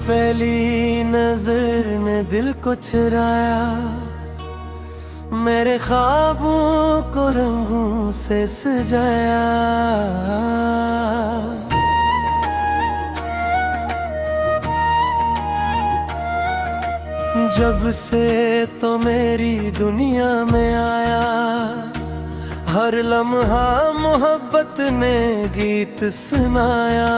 पहली नजर ने दिल को चुराया, मेरे ख्वाबों को रंगों से सजाया। जब से तो मेरी दुनिया में आया, हर लम्हा मोहब्बत ने गीत सुनाया।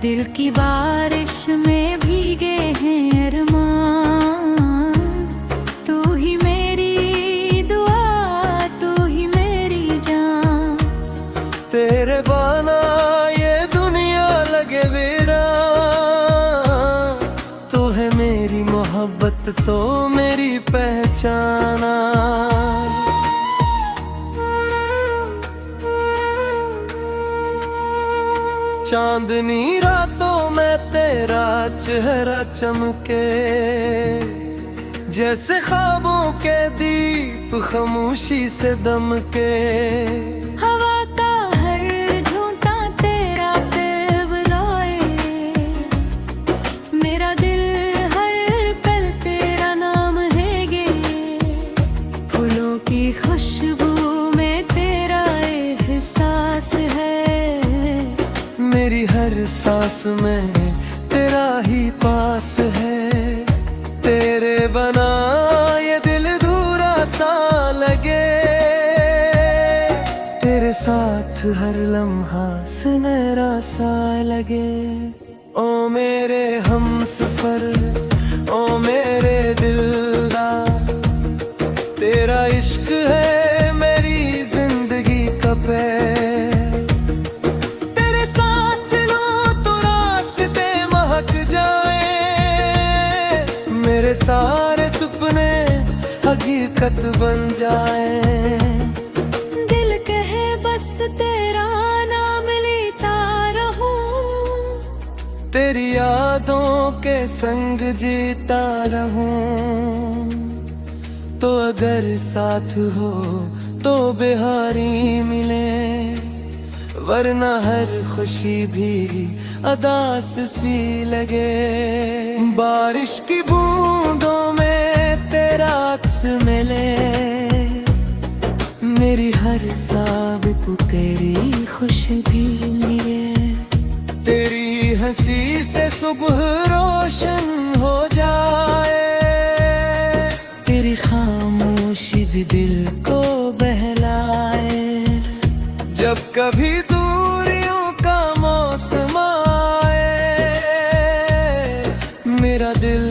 दिल की बारिश में भीगे हैं अरमान, तू ही मेरी दुआ, तू ही मेरी जान। तेरे बाना ये दुनिया लगे वीरान, तू है मेरी मोहब्बत तो मेरी पहचाना। चांदनी रातों में तेरा चेहरा चमके, जैसे ख्वाबों के दीप खामोशी से दमके। हवा का हर झोंका तेरा पैब लाए, मेरा दिल हर पल तेरा नाम है गे। फूलों की खुशबू में तेरा एहसास है, मेरी हर सांस में तेरा ही पास है। तेरे बना ये दिल अधूरा सा लगे, तेरे साथ हर लम्हा सुनहरा सा लगे। ओ मेरे हमसफर, ओ मेरे दिलदार, तेरा इश्क है मेरी जिंदगी का पैर। मेरे सारे सुपने हकीकत बन जाए। दिल कहे बस तेरा नाम लेता रहूं, तेरी यादों के संग जीता रहूं। तो अगर साथ हो तो बिहारी मिले, वरना हर खुशी भी अदास सी लगे। बारिश की बूंदों में तेरा अक्स मिले, मेरी हर सांस को तेरी खुशबू मिले। तेरी हंसी से सुबह रोशन हो जाए, तेरी खामोशी भी दिल को बहलाए। जब कभी दूरियों का मौसम आए, मेरा दिल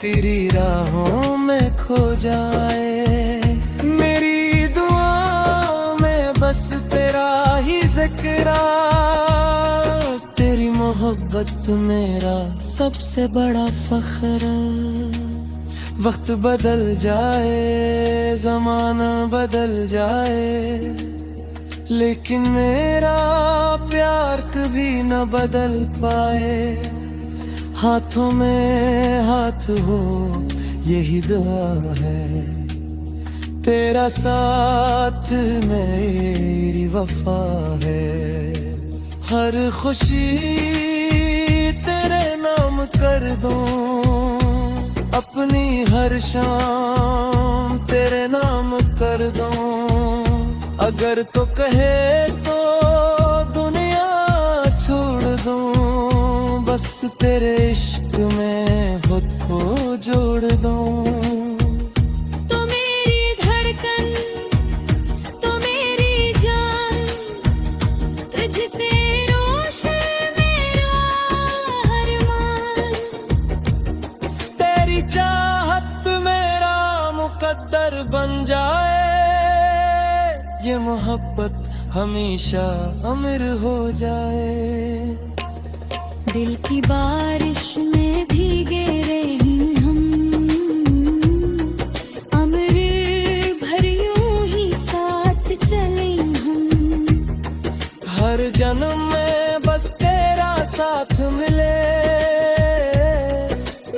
तेरी राहों में खो जाए। मेरी दुआओं में बस तेरा ही जिक्र, तेरी मोहब्बत मेरा सबसे बड़ा फख्र। वक्त बदल जाए, जमाना बदल जाए, लेकिन मेरा प्यार कभी न बदल पाए। हाथों में हाथ हो यही दुआ है, तेरा साथ मेरी वफा है। हर खुशी तेरे नाम कर दूं, अपनी हर शाम तेरे नाम कर दूं। अगर तो कहे तो दुनिया छोड़ दूं, बस तेरे इश्क में खुद को जोड़ दूं। तो मेरी धड़कन, तो मेरी जान, तुझसे रोशन मेरा अरमान। तेरी चाहत मेरा मुकद्दर बन जाए, ये मोहब्बत हमेशा अमर हो जाए। दिल की बारिश में भीगे रहे हम, अमर भर यूं ही साथ चले हम। हर जन्म में बस तेरा साथ मिले,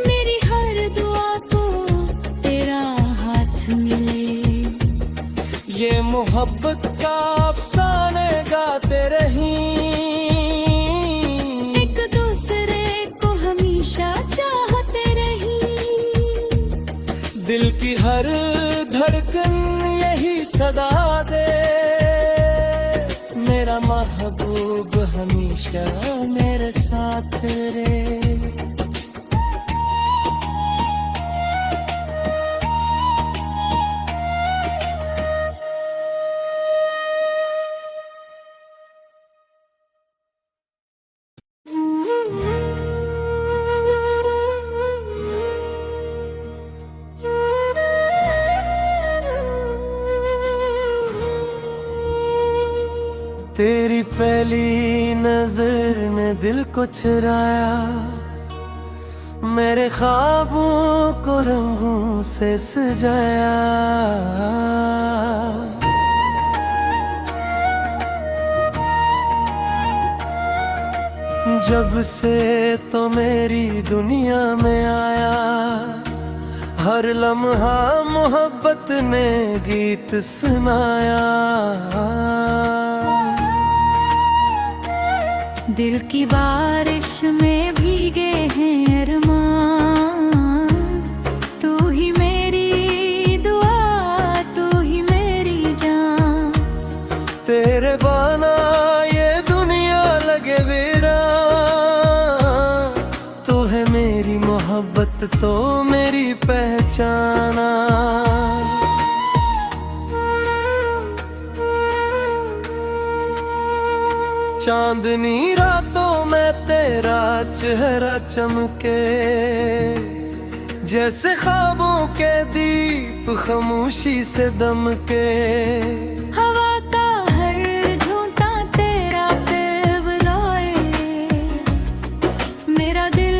मेरी हर दुआ को तेरा हाथ मिले। ये मोहब्बत का अफसाने गाते रहीं, हर धड़कन यही सदा दे, मेरा महबूब हमेशा मेरे साथ रे। तेरी पहली नजर ने दिल को चुराया, मेरे ख्वाबों को रंगों से सजाया। जब से तो मेरी दुनिया में आया, हर लम्हा मोहब्बत ने गीत सुनाया। दिल की बारिश में भीगे हैं अरमान, तू ही मेरी दुआ, तू ही मेरी जान। तेरे बाना ये दुनिया लगे वीरान, तू है मेरी मोहब्बत तो मेरी पहचाना। चांदनी रातों में तेरा चेहरा चमके, जैसे ख्वाबों के दीप खामोशी से दमके। हवा का हर झोंका तेरा पेब लाए, मेरा दिल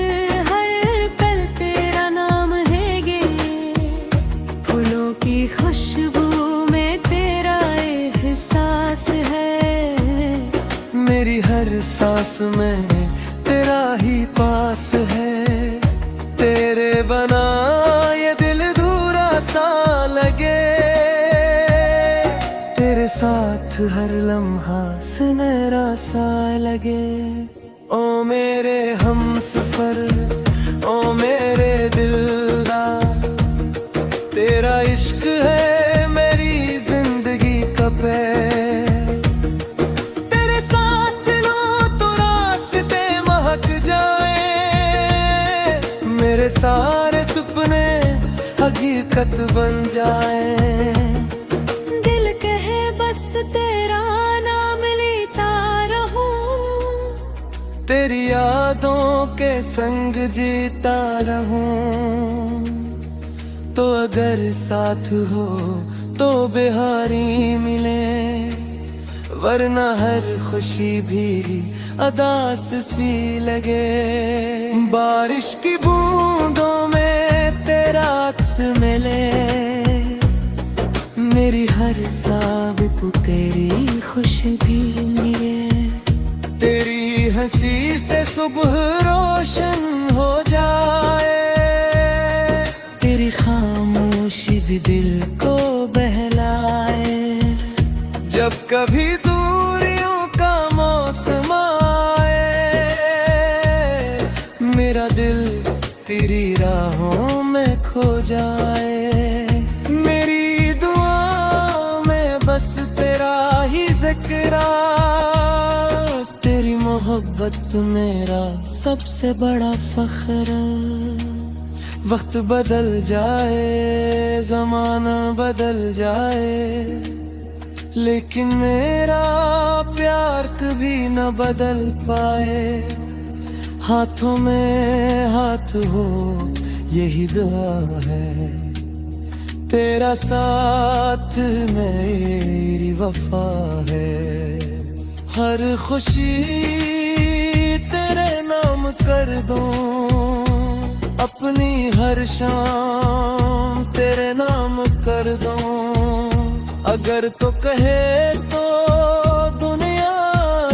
हर पल तेरा नाम है गे। फूलों की खुशबू में तेरा एहसास है, मेरी हर सांस में तेरा ही पास है। तेरे बना ये दिल अधूरा सा लगे, तेरे साथ हर लम्हा सुनहरा सा लगे। ओ मेरे हमसफर, ओ मेरे दिलदार, तेरा इश्क है मेरी जिंदगी का पैर। मेरे सारे सुपने हकीकत बन जाए। दिल कहे बस तेरा नाम लेता रहूं, तेरी यादों के संग जीता रहूं। तो अगर साथ हो तो बिहारी मिले, वरना हर खुशी भी अदास सी लगे। बारिश की बूंदों में तेरा अक्स मिले, मेरी हर सांस को तेरी खुशबू मिले। तेरी हंसी से सुबह रोशन हो जाए, तेरी खामोशी भी दिल को बहलाए। जब कभी दूरियों का मौसम आए, मेरा दिल तेरी राहों में खो जाए। मेरी दुआ में बस तेरा ही जिक्र, तेरी मोहब्बत मेरा सबसे बड़ा फख्र। वक्त बदल जाए, जमाना बदल जाए, लेकिन मेरा प्यार कभी न बदल पाए। हाथों में हाथ हो यही दुआ है, तेरा साथ मेरी वफा है। हर खुशी तेरे नाम कर दूं, अपनी हर शाम तेरे नाम कर दूं। अगर तो कहे तो दुनिया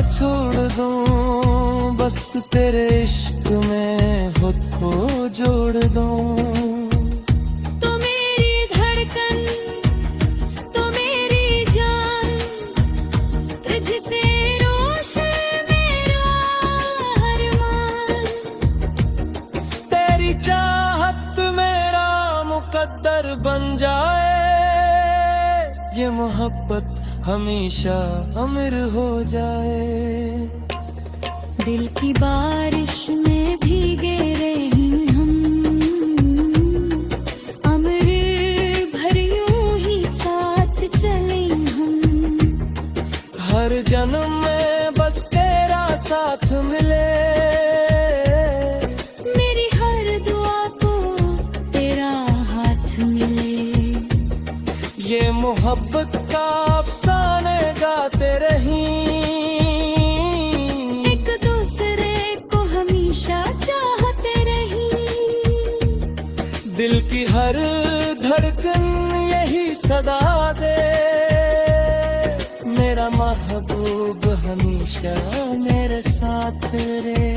छोड़ दूं, बस तेरे इश्क में खुद को जोड़ दूं। तो मेरी धड़कन, तो मेरी जान, तुझसे रोशन मेरा अरमान। तेरी चाहत मेरा मुकद्दर बन जा, ये मोहब्बत हमेशा अमर हो जाए। दिल की बारिश में भीगे रहे हम, अमर भर यूं ही साथ चले हम। हर जन्म में बस तेरा साथ मिले, मेरी हर दुआ को तेरा हाथ मिले। ये मोहब्बत का अफसाने गाते रहीं, एक दूसरे को हमेशा चाहते रहीं। दिल की हर धड़कन यही सदा दे, मेरा महबूब हमेशा मेरे साथ रहे।